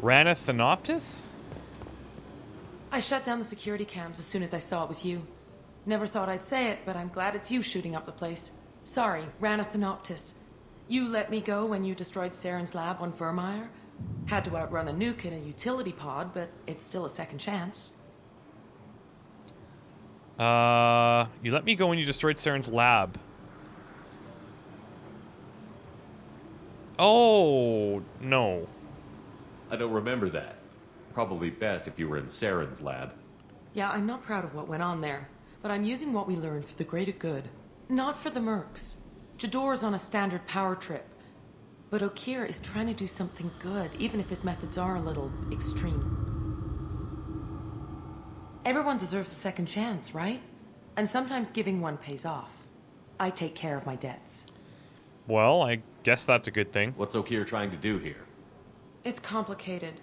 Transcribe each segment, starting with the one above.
Ranathanoptis? I shut down the security cams as soon as I saw it was you. Never thought I'd say it, but I'm glad it's you shooting up the place. Sorry, Ranathanoptis. You let me go when you destroyed Saren's lab on Vermeer. Had to outrun a nuke in a utility pod, but it's still a second chance. You let me go when you destroyed Saren's lab. Oh, no. I don't remember that. Probably best if you were in Saren's lab. Yeah, I'm not proud of what went on there, but I'm using what we learned for the greater good. Not for the mercs. Jadore's on a standard power trip. But Okeer is trying to do something good, even if his methods are a little extreme. Everyone deserves a second chance, right? And sometimes giving one pays off. I take care of my debts. Well, I guess that's a good thing. What's Okeer trying to do here? It's complicated.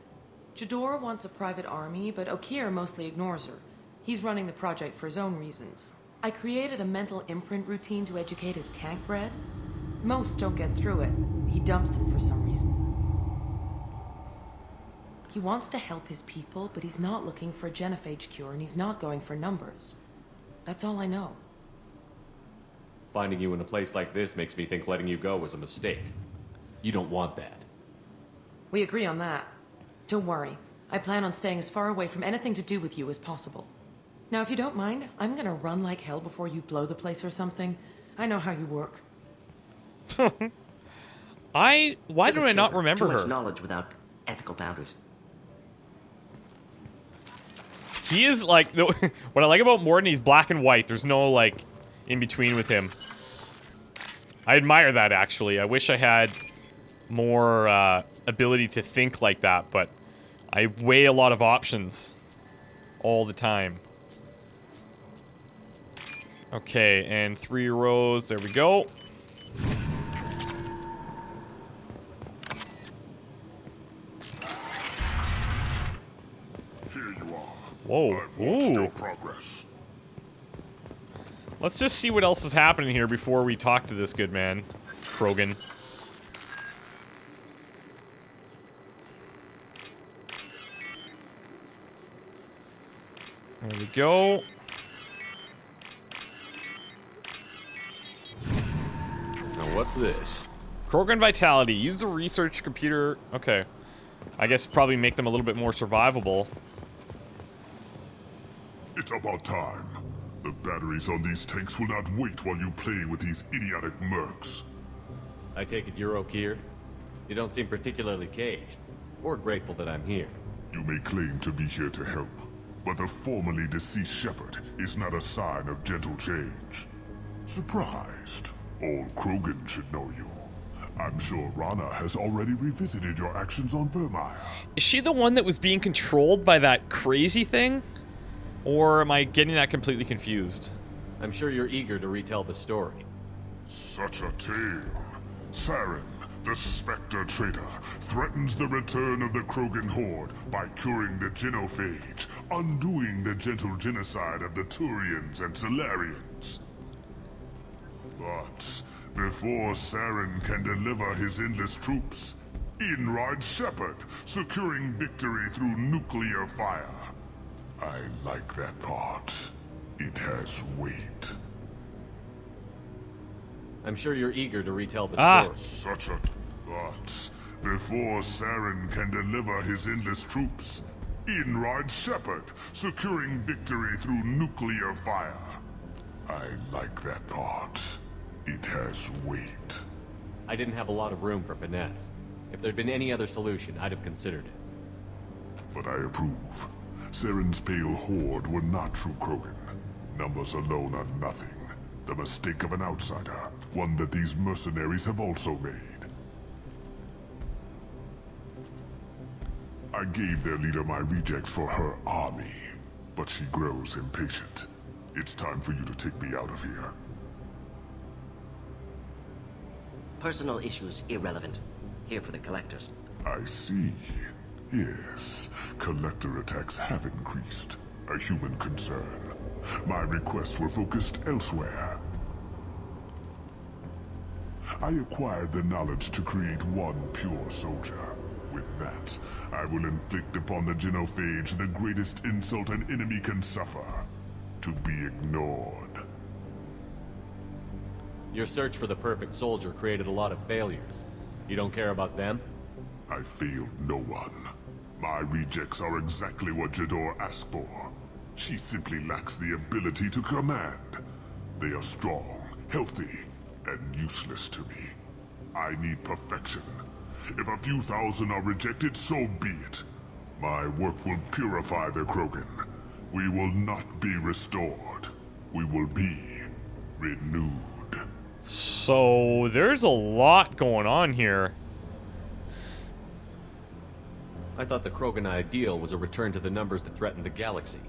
Jadore wants a private army, but Okeer mostly ignores her. He's running the project for his own reasons. I created a mental imprint routine to educate his tank bred. Most don't get through it. He dumps them for some reason. He wants to help his people, but he's not looking for a genophage cure, and he's not going for numbers. That's all I know. Finding you in a place like this makes me think letting you go was a mistake. You don't want that. We agree on that. Don't worry. I plan on staying as far away from anything to do with you as possible. Now, if you don't mind, I'm gonna run like hell before you blow the place or something. I know how you work. Why do I not remember Too much her? knowledge without ethical boundaries. He is like, what I like about Morden, he's black and white. There's no like in between with him. I admire that, actually. I wish I had more ability to think like that, but I weigh a lot of options all the time. Okay, and 3 rows. There we go. Here you are. Whoa. I've watched your Ooh. progress. Let's just see what else is happening here before we talk to this good man, Krogan. There we go. Now what's this? Krogan Vitality. Use the research computer. Okay. I guess probably make them a little bit more survivable. It's about time. The batteries on these tanks will not wait while you play with these idiotic mercs. I take it you're Okir? You don't seem particularly caged, or grateful that I'm here. You may claim to be here to help, but the formerly deceased shepherd is not a sign of gentle change. Surprised? All Krogan should know you. I'm sure Rana has already revisited your actions on Vermeer. Is she the one that was being controlled by that crazy thing? Or am I getting that completely confused? I'm sure you're eager to retell the story. Such a tale. Saren, the Spectre traitor, threatens the return of the Krogan horde by curing the genophage, undoing the gentle genocide of the Turians and Solarians. But before Saren can deliver his endless troops, in rides Shepard, securing victory through nuclear fire. I like that part. It has weight. I'm sure you're eager to retell the story. Such a... But before Saren can deliver his endless troops, in rides Shepard, securing victory through nuclear fire. I like that part. It has weight. I didn't have a lot of room for finesse. If there'd been any other solution, I'd have considered it. But I approve. Saren's pale horde were not true Krogan. Numbers alone are nothing. The mistake of an outsider, one that these mercenaries have also made. I gave their leader my rejects for her army, but she grows impatient. It's time for you to take me out of here. Personal issues irrelevant. Here for the collectors. I see. Yes, collector attacks have increased. A human concern. My requests were focused elsewhere. I acquired the knowledge to create one pure soldier. With that, I will inflict upon the genophage the greatest insult an enemy can suffer. To be ignored. Your search for the perfect soldier created a lot of failures. You don't care about them? I failed no one. My rejects are exactly what Jadore asked for. She simply lacks the ability to command. They are strong, healthy, and useless to me. I need perfection. If a few thousand are rejected, so be it. My work will purify the Krogan. We will not be restored. We will be renewed. So, there's a lot going on here. I thought the Krogan ideal was a return to the numbers that threatened the galaxy.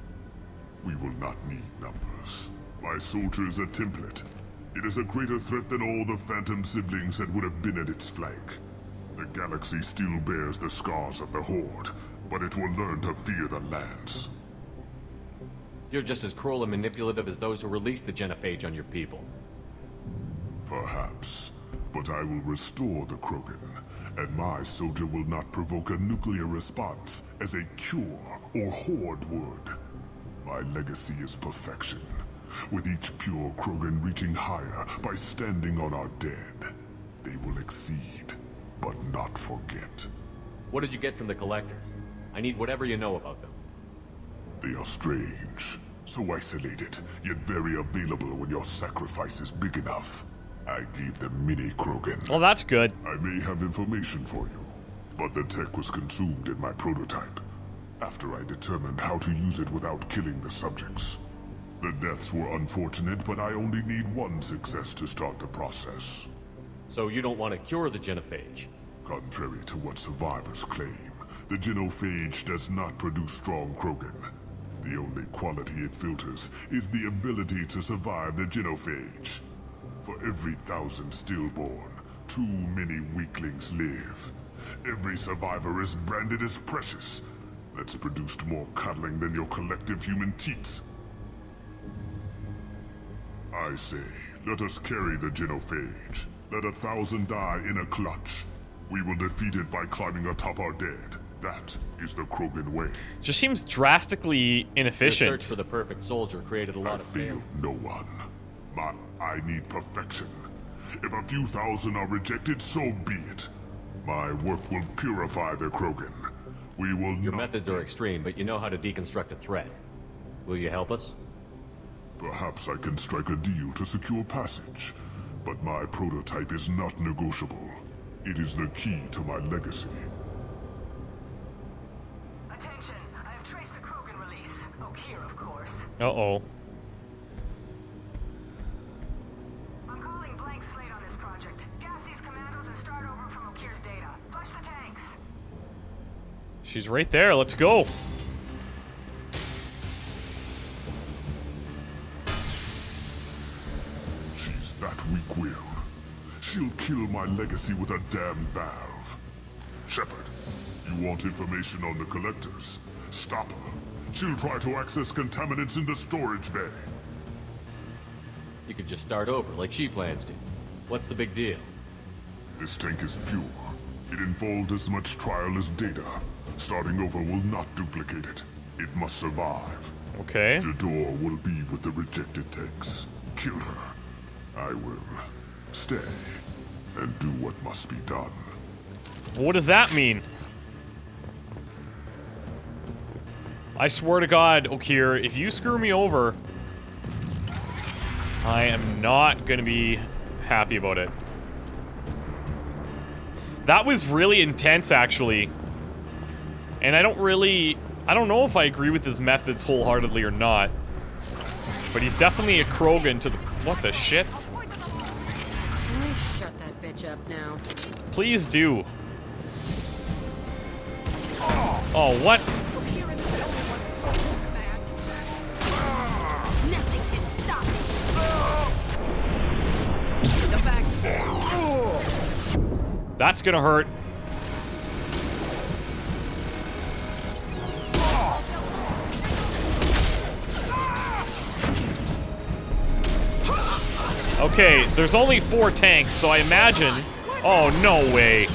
We will not need numbers. My soldier is a template. It is a greater threat than all the Phantom siblings that would have been at its flank. The galaxy still bears the scars of the Horde, but it will learn to fear the Lance. You're just as cruel and manipulative as those who released the genophage on your people. Perhaps, but I will restore the Krogan, and my soldier will not provoke a nuclear response as a cure or Horde would. My legacy is perfection, with each pure Krogan reaching higher by standing on our dead. They will exceed, but not forget. What did you get from the Collectors? I need whatever you know about them. They are strange, so isolated, yet very available when your sacrifice is big enough. I gave them mini Krogan. Well, that's good. I may have information for you, but the tech was consumed in my prototype, after I determined how to use it without killing the subjects. The deaths were unfortunate, but I only need one success to start the process. So you don't want to cure the genophage? Contrary to what survivors claim, the genophage does not produce strong Krogan. The only quality it filters is the ability to survive the genophage. For every 1,000 stillborn, too many weaklings live. Every survivor is branded as precious. That's produced more cuddling than your collective human teats. I say, let us carry the genophage. Let 1,000 die in a clutch. We will defeat it by climbing atop our dead. That is the Krogan way. Just seems drastically Your inefficient. search for the perfect soldier created a lot I of failures. failed no one. I need perfection. If a few thousand are rejected, so be it. My work will purify the Krogan. We will Your not... methods are extreme, but you know how to deconstruct a threat. Will you help us? Perhaps I can strike a deal to secure passage. But my prototype is not negotiable. It is the key to my legacy. Attention! I have traced the Krogan release. Okeer, of course. Uh-oh. I'm calling blank slate on this project. Gas these commandos and start over from Okeer's data. Flush the tanks. She's right there. Let's go. She's that weak-willed. She'll kill my legacy with a damn valve. Shepard, you want information on the Collectors? Stop her. She'll try to access contaminants in the storage bay. You could just start over, like she plans to. What's the big deal? This tank is pure. It involved as much trial as data. Starting over will not duplicate it. It must survive. Okay. Jadore will be with the rejected tanks. Kill her. I will stay and do what must be done. What does that mean? I swear to God, Okir, if you screw me over, I am not gonna be happy about it. That was really intense, actually. And I don't know if I agree with his methods wholeheartedly or not. But he's definitely a Krogan to the... What the shit? Shut that bitch up now. Please do. Oh, what? Okir isn't the only one who told command. Nothing can stop me. Go back. That's gonna hurt. Okay, there's only 4 tanks, so I imagine... Oh, no way.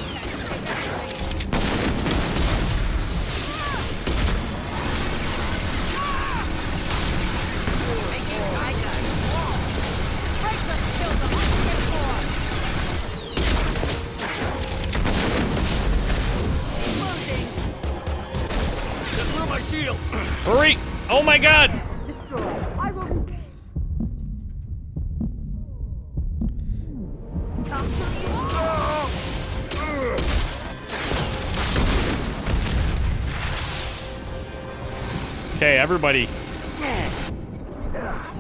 shield! Hurry! Oh my god! Okay, everybody.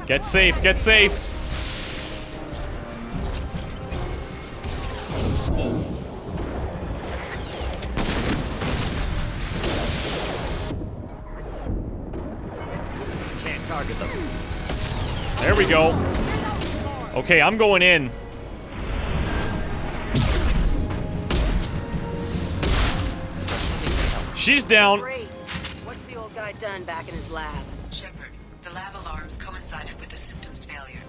Get safe, get safe. Can't target them. There we go. Okay, I'm going in. She's down. Great. What's the old guy done back in his lab? Shepard, the lab alarms coincided with the system's failure.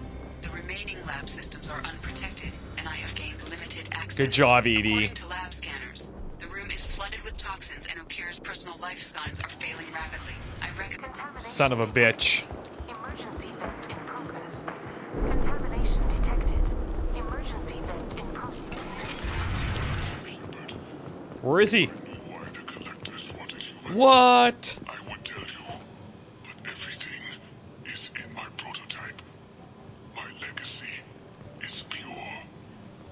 The remaining lab systems are unprotected, and I have gained limited access. Good job, Edie. According to lab scanners, the room is flooded with toxins, and Okir's personal life signs are failing rapidly. I recommend. Son of a bitch. Emergency vent in progress. Contamination detected. Emergency vent in progress. Where is he? Why the collectors wanted you. What? I would tell you, but everything is in my prototype. My legacy is pure.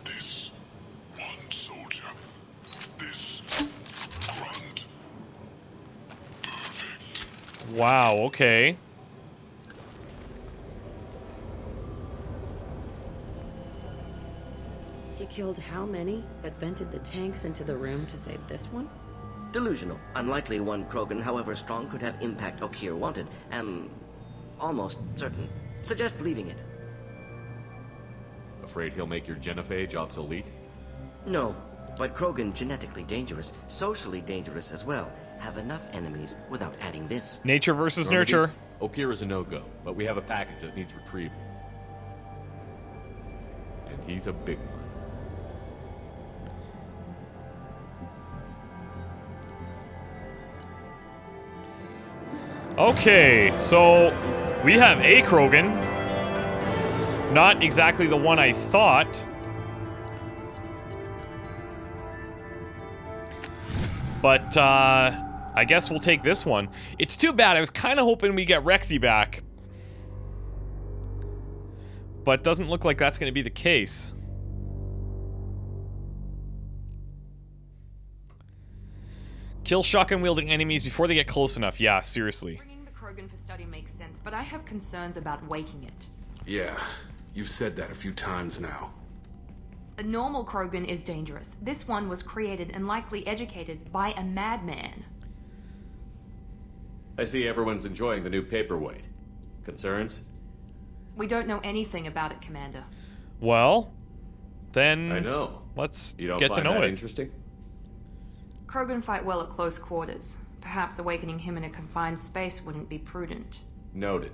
This one soldier, this Grunt, perfect. Wow, okay. He killed how many, but vented the tanks into the room to save this one? Delusional. Unlikely one Krogan, however strong, could have impact Okir wanted. Am almost certain. Suggest leaving it. Afraid he'll make your genophage obsolete? No, but Krogan genetically dangerous, socially dangerous as well. Have enough enemies without adding this. Nature versus Normandy, nurture. Okeer is a no-go, but we have a package that needs retrieval. And he's a big one. Okay, so we have a Krogan. Not exactly the one I thought. But, I guess we'll take this one. It's too bad. I was kind of hoping we get Rexy back. But doesn't look like that's going to be the case. Kill shotgun-wielding enemies before they get close enough. Yeah, seriously. Bringing the Krogan for study makes sense, but I have concerns about waking it. Yeah, you've said that a few times now. A normal Krogan is dangerous. This one was created and likely educated by a madman. I see everyone's enjoying the new paperweight. Concerns? We don't know anything about it, Commander. Well, then I know. let's You don't get to find know that it. interesting? Krogan fight well at close quarters. Perhaps awakening him in a confined space wouldn't be prudent. Noted.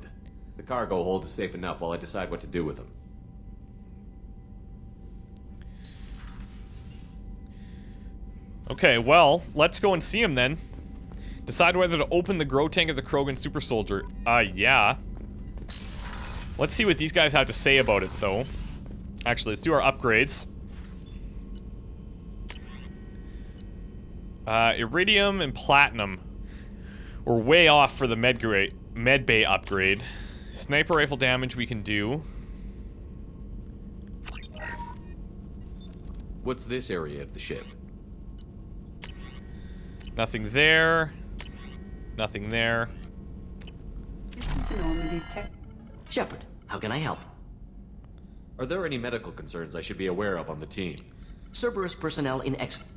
The cargo hold is safe enough while I decide what to do with him. Okay, well, let's go and see him then. Decide whether to open the grow tank of the Krogan super soldier. Yeah. Let's see what these guys have to say about it, though. Actually, let's do our upgrades. Iridium and platinum. We're way off for the med bay upgrade. Sniper rifle damage we can do. What's this area of the ship? Nothing there. Nothing there. This is the Normandy's tech. Shepard, how can I help? Are there any medical concerns I should be aware of on the team? Cerberus personnel in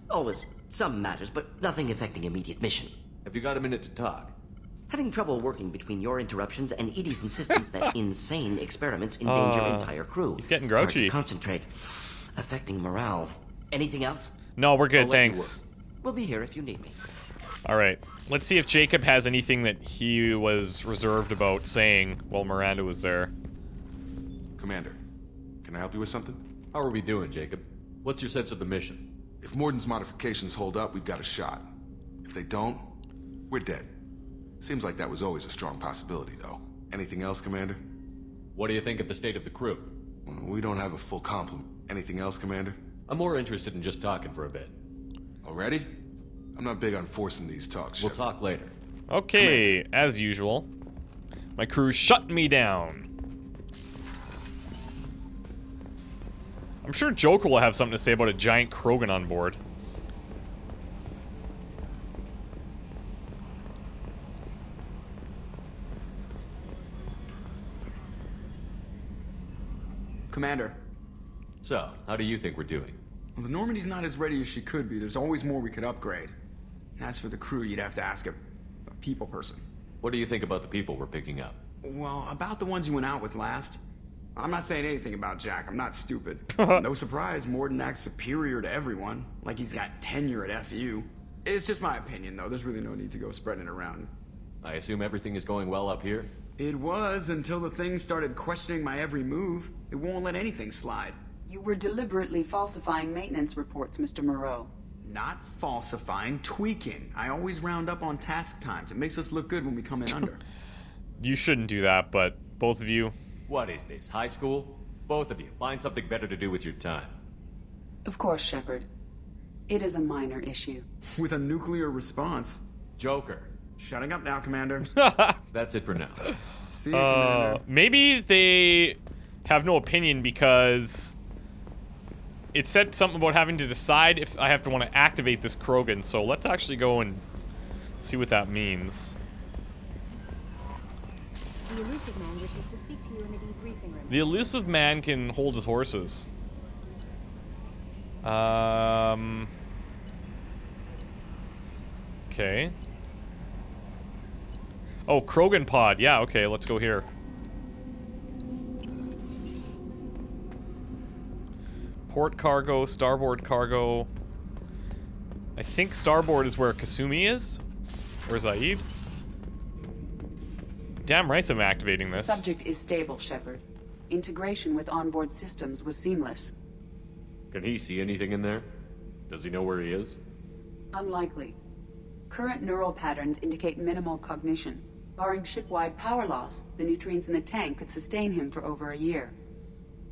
always some matters, but nothing affecting immediate mission. Have you got a minute to talk? Having trouble working between your interruptions and Edie's insistence that insane experiments endanger entire crew. He's getting Hard to grouchy. concentrate, affecting morale. Anything else? No, we're good, I'll let you thanks. We'll be here if you need me. Alright, let's see if Jacob has anything that he was reserved about saying while Miranda was there. Commander, can I help you with something? How are we doing, Jacob? What's your sense of the mission? If Morden's modifications hold up, we've got a shot. If they don't, we're dead. Seems like that was always a strong possibility, though. Anything else, Commander? What do you think of the state of the crew? We don't have a full complement. Anything else, Commander? I'm more interested in just talking for a bit. Already? I'm not big on forcing these talks, We'll Shepard. talk later. Okay, as usual. My crew's shutting me down. I'm sure Joker will have something to say about a giant Krogan on board. Commander. So, how do you think we're doing? Well, the Normandy's not as ready as she could be. There's always more we could upgrade. And as for the crew, you'd have to ask a people person. What do you think about the people we're picking up? Well, about the ones you went out with last. I'm not saying anything about Jack. I'm not stupid. No surprise, Morden acts superior to everyone. Like he's got tenure at FU. It's just my opinion, though. There's really no need to go spreading it around. I assume everything is going well up here? It was until the thing started questioning my every move. It won't let anything slide. You were deliberately falsifying maintenance reports, Mr. Moreau. Not falsifying, tweaking. I always round up on task times. It makes us look good when we come in under. You shouldn't do that, but both of you. What is this, high school? Both of you, find something better to do with your time. Of course, Shepard. It is a minor issue. With a nuclear response. Joker. Shutting up now, Commander. That's it for now. See you, Commander. Maybe they have no opinion because it said something about having to decide if I have to want to activate this Krogan, so let's actually go and see what that means. The elusive man wishes to speak to you in the debriefing room. The elusive man can hold his horses. Okay. Oh, Krogan pod. Yeah, okay, let's go here. Port cargo, starboard cargo. I think starboard is where Kasumi is. Or Zaid. Damn right I'm activating this. Subject is stable, Shepard. Integration with onboard systems was seamless. Can he see anything in there? Does he know where he is? Unlikely. Current neural patterns indicate minimal cognition. Barring ship-wide power loss, the nutrients in the tank could sustain him for over a year.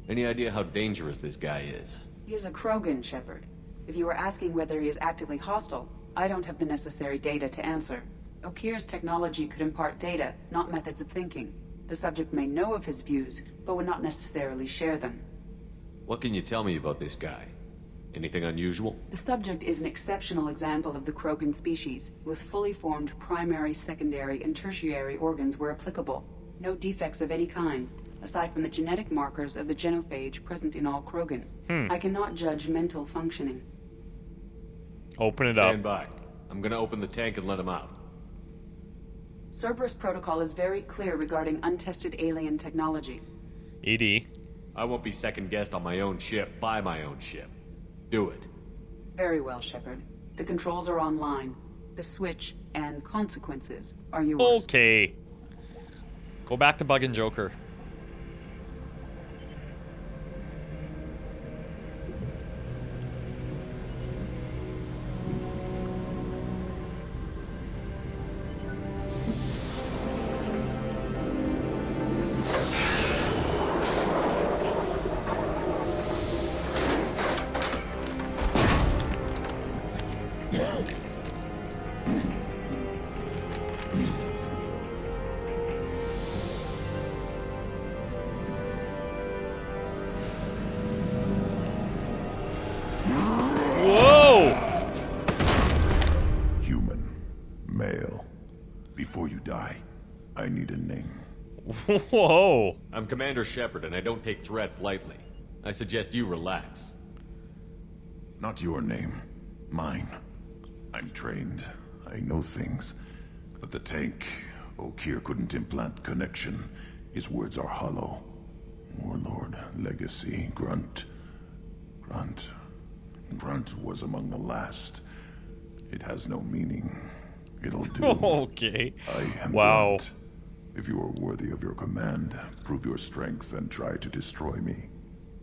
Any idea how dangerous this guy is? He is a Krogan, Shepard. If you were asking whether he is actively hostile, I don't have the necessary data to answer. Okeer's technology could impart data, not methods of thinking. The subject may know of his views, but would not necessarily share them. What can you tell me about this guy? Anything unusual? The subject is an exceptional example of the Krogan species, with fully formed primary, secondary, and tertiary organs where applicable. No defects of any kind, aside from the genetic markers of the genophage present in all Krogan. I cannot judge mental functioning. Open it up. Stand by. I'm gonna open the tank and let him out. Cerberus protocol is very clear regarding untested alien technology. ED. I won't be second-guessed on my own ship, by my own ship. Do it. Very well, Shepard. The controls are online. The switch and consequences are yours. Okay. Go back to bugging Joker. Whoa! I'm Commander Shepard, and I don't take threats lightly. I suggest you relax. Not your name. Mine. I'm trained. I know things. But the tank, Okeer couldn't implant connection. His words are hollow. Warlord, Legacy, Grunt. Grunt was among the last. It has no meaning. It'll do. Okay. I am wow. Grunt. If you are worthy of your command, prove your strength and try to destroy me.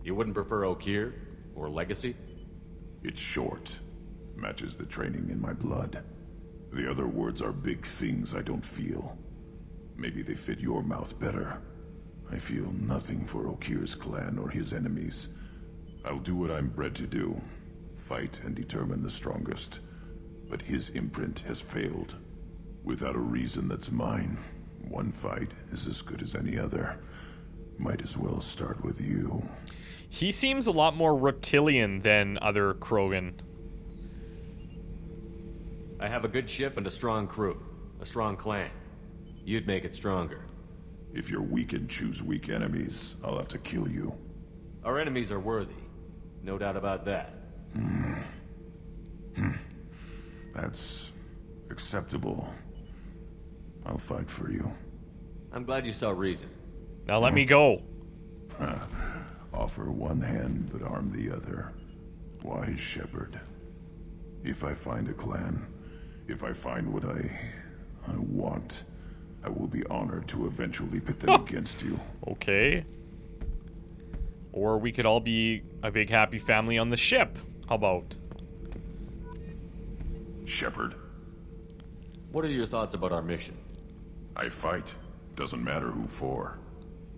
You wouldn't prefer Okir? Or Legacy? It's short. Matches the training in my blood. The other words are big things I don't feel. Maybe they fit your mouth better. I feel nothing for Okir's clan or his enemies. I'll do what I'm bred to do. Fight and determine the strongest. But his imprint has failed. Without a reason that's mine. One fight is as good as any other. Might as well start with you. He seems a lot more reptilian than other Krogan. I have a good ship and a strong crew. A strong clan. You'd make it stronger. If you're weak and choose weak enemies, I'll have to kill you. Our enemies are worthy. No doubt about that. That's acceptable. I'll fight for you. I'm glad you saw reason. Now let me go. Offer one hand, but arm the other. Wise shepherd. If I find a clan, if I find what I want, I will be honored to eventually pit them against you. Okay. Or we could all be a big happy family on the ship. How about? Shepherd. What are your thoughts about our mission? I fight. Doesn't matter who for.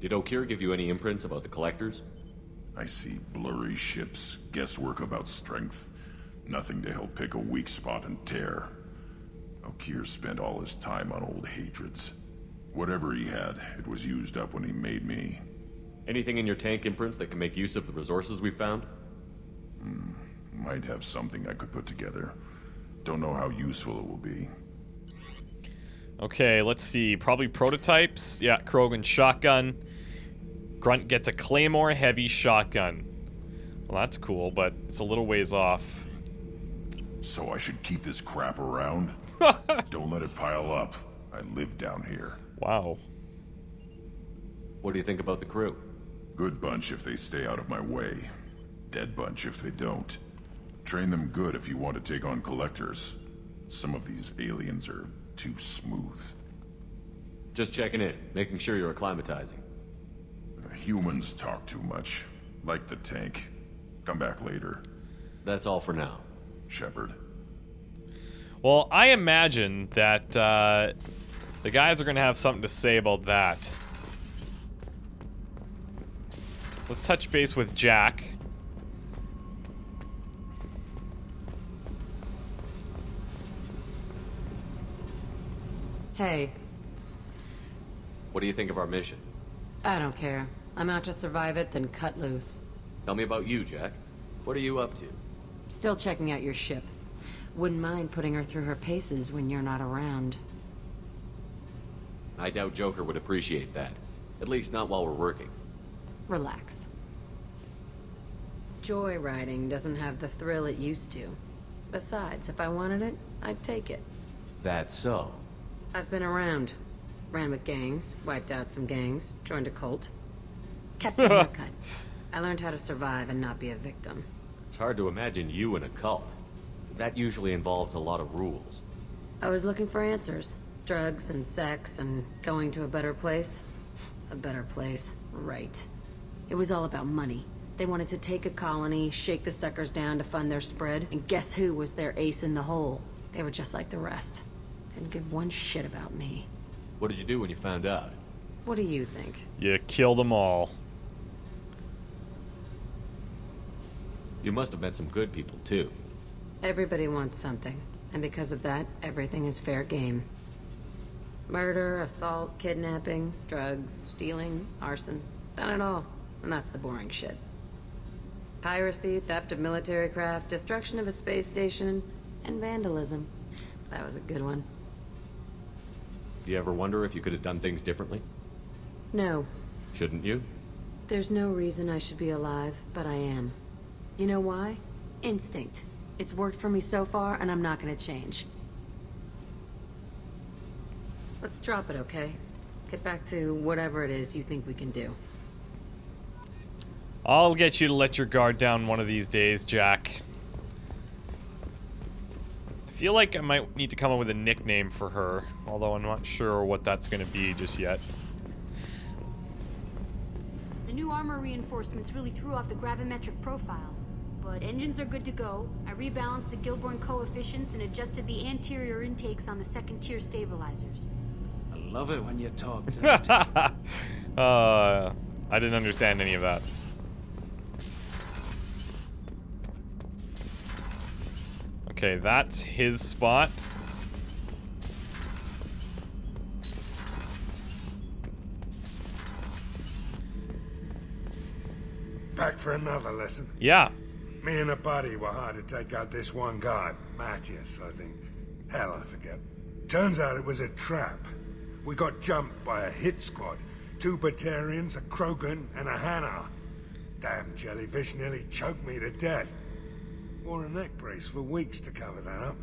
Did Okeer give you any imprints about the Collectors? I see blurry ships, guesswork about strength. Nothing to help pick a weak spot and tear. Okeer spent all his time on old hatreds. Whatever he had, it was used up when he made me. Anything in your tank imprints that can make use of the resources we found? Might have something I could put together. Don't know how useful it will be. Okay, let's see. Probably prototypes. Yeah, Krogan shotgun. Grunt gets a Claymore heavy shotgun. Well, that's cool, but it's a little ways off. So I should keep this crap around? Don't let it pile up. I live down here. Wow. What do you think about the crew? Good bunch if they stay out of my way. Dead bunch if they don't. Train them good if you want to take on Collectors. Some of these aliens are too smooth. Just checking in, making sure you're acclimatizing. Humans talk too much. Like the tank. Come back later. That's all for now. Shepherd. Well, I imagine that the guys are going to have something to say about that. Let's touch base with Jack. Hey, What do you think of our mission? I don't care. I'm out to survive it, then cut loose. Tell me about you, Jack. What are you up to? Still checking out your ship. Wouldn't mind putting her through her paces when you're not around. I doubt Joker would appreciate that. At least not while we're working. Relax. Joyriding doesn't have the thrill it used to. Besides, if I wanted it, I'd take it. That's so. I've been around. Ran with gangs, wiped out some gangs, joined a cult. Kept the haircut. I learned how to survive and not be a victim. It's hard to imagine you in a cult. That usually involves a lot of rules. I was looking for answers. Drugs and sex and going to a better place. A better place, right. It was all about money. They wanted to take a colony, shake the suckers down to fund their spread, and guess who was their ace in the hole? They were just like the rest. Didn't give one shit about me. What did you do when you found out? What do you think? You killed them all. You must have met some good people, too. Everybody wants something, and because of that, everything is fair game. Murder, assault, kidnapping, drugs, stealing, arson. Done it all. And that's the boring shit. Piracy, theft of military craft, destruction of a space station, and vandalism. That was a good one. Do you ever wonder if you could have done things differently? No. Shouldn't you? There's no reason I should be alive, but I am. You know why? Instinct. It's worked for me so far, and I'm not gonna change. Let's drop it, okay? Get back to whatever it is you think we can do. I'll get you to let your guard down one of these days, Jack. I feel like I might need to come up with a nickname for her, although I'm not sure what that's going to be just yet. The new armor reinforcements really threw off the gravimetric profiles. But engines are good to go. I rebalanced the Gilborn coefficients and adjusted the anterior intakes on the second-tier stabilizers. I love it when you talk, Dad. I didn't understand any of that. Okay, that's his spot. Back for another lesson? Yeah. Me and a buddy were hired to take out this one guy, Matthias, I think. Hell, I forget. Turns out it was a trap. We got jumped by a hit squad. 2 Batarians, a Krogan, and a Hanar. Damn jellyfish nearly choked me to death. Wore a neck brace for weeks to cover that up.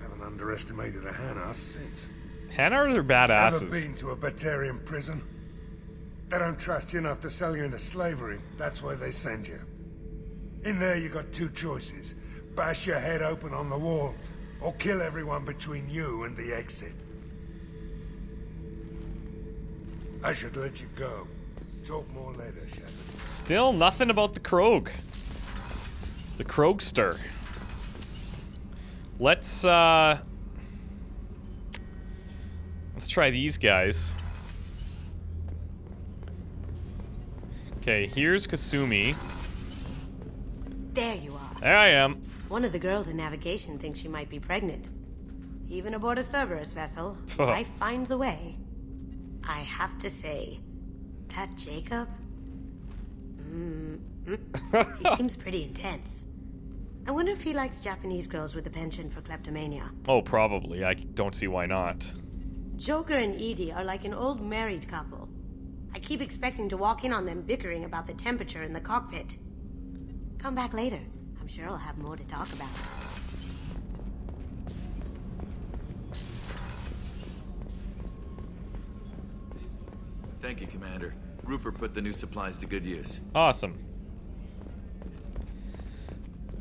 Haven't underestimated a Hanar since. Hanars are badasses. Ever been to a Batarian prison? They don't trust you enough to sell you into slavery. That's where they send you. In there you got 2 choices. Bash your head open on the wall, or kill everyone between you and the exit. I should let you go. Talk more later, Shepard. Still nothing about the Krog. The Krogster. Let's try these guys. Okay, here's Kasumi. There you are. There I am. One of the girls in navigation thinks she might be pregnant. Even aboard a Cerberus vessel, life finds a way. I have to say, that Jacob? He seems pretty intense. I wonder if he likes Japanese girls with a penchant for kleptomania. Oh, probably. I don't see why not. Joker and Edie are like an old married couple. I keep expecting to walk in on them bickering about the temperature in the cockpit. Come back later. I'm sure I'll have more to talk about. Thank you, Commander. Rupert put the new supplies to good use. Awesome.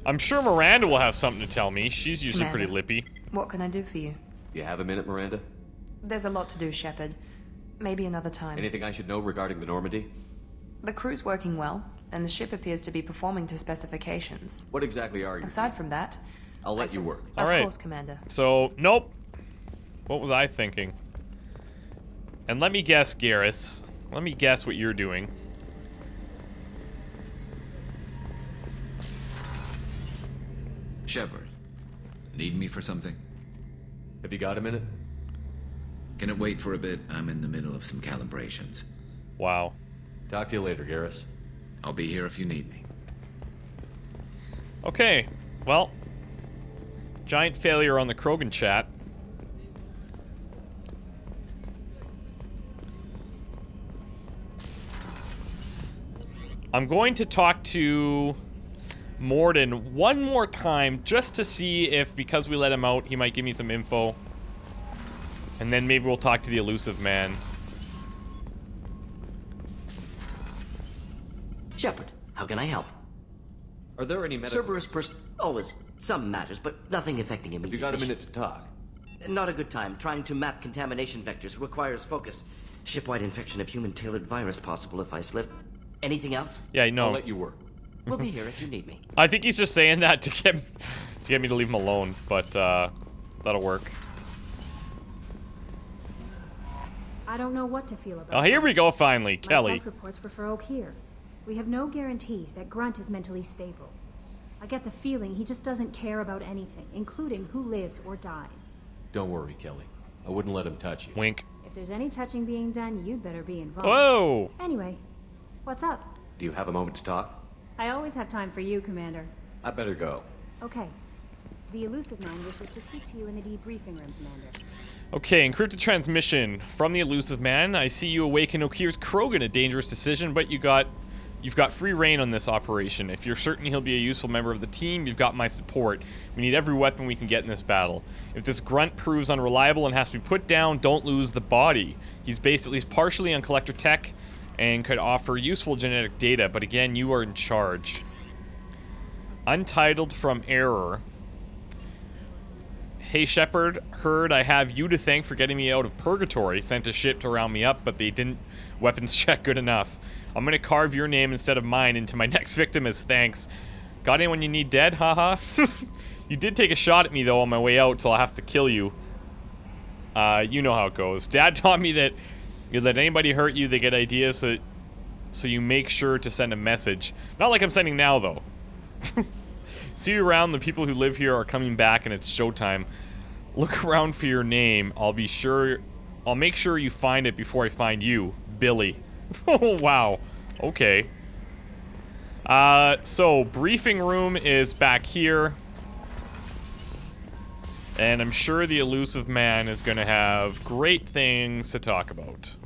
I'm sure Miranda will have something to tell me. She's usually Miranda, pretty lippy. What can I do for you? You have a minute, Miranda? There's a lot to do, Shepard. Maybe another time. Anything I should know regarding the Normandy? The crew's working well, and the ship appears to be performing to specifications. What exactly are you? Aside from that... I'll let you work. All right. Of course, Commander. So, nope. What was I thinking? And let me guess, Garrus. Let me guess what you're doing. Shepard, need me for something? Have you got a minute? Can it wait for a bit? I'm in the middle of some calibrations. Wow. Talk to you later, Garrus. I'll be here if you need me. Okay. Well, giant failure on the Krogan chat. I'm going to talk to Morden one more time just to see if, because we let him out, he might give me some info. And then maybe we'll talk to the elusive man. Shepard, how can I help? Are there any medical... Cerberus always some matters, but nothing affecting immediate You got a mission. minute to talk. Not a good time. Trying to map contamination vectors requires focus. Shipwide infection of human-tailored virus possible if I slip. Anything else? Yeah, no. I'll let you work. We'll be here if you need me. I think he's just saying that to get me to leave him alone, but that'll work. I don't know what to feel about Oh, here we go finally, My Kelly. psych reports were for Okeer. We have no guarantees that Grunt is mentally stable. I get the feeling he just doesn't care about anything, including who lives or dies. Don't worry, Kelly. I wouldn't let him touch you. Wink. If there's any touching being done, you'd better be involved. Whoa! Anyway, what's up? Do you have a moment to talk? I always have time for you, Commander. I better go. Okay. The elusive man wishes to speak to you in the debriefing room, Commander. Okay, encrypted transmission from the elusive man. I see you awaken Okir's Krogan, a dangerous decision, but you've got free reign on this operation. If you're certain he'll be a useful member of the team, you've got my support. We need every weapon we can get in this battle. If this grunt proves unreliable and has to be put down, don't lose the body. He's basically partially on collector tech and could offer useful genetic data, but again, you are in charge. Untitled from Error. Hey Shepard, heard I have you to thank for getting me out of purgatory. Sent a ship to round me up, but they didn't weapons check good enough. I'm gonna carve your name instead of mine into my next victim as thanks. Got anyone you need dead? Haha. You did take a shot at me though on my way out, so I'll have to kill you. You know how it goes. Dad taught me that you let anybody hurt you, they get ideas, so you make sure to send a message. Not like I'm sending now though. See you around. The people who live here are coming back and it's showtime. Look around for your name. I'll make sure you find it before I find you. Billy. Oh, wow. Okay. So briefing room is back here. And I'm sure the elusive man is going to have great things to talk about.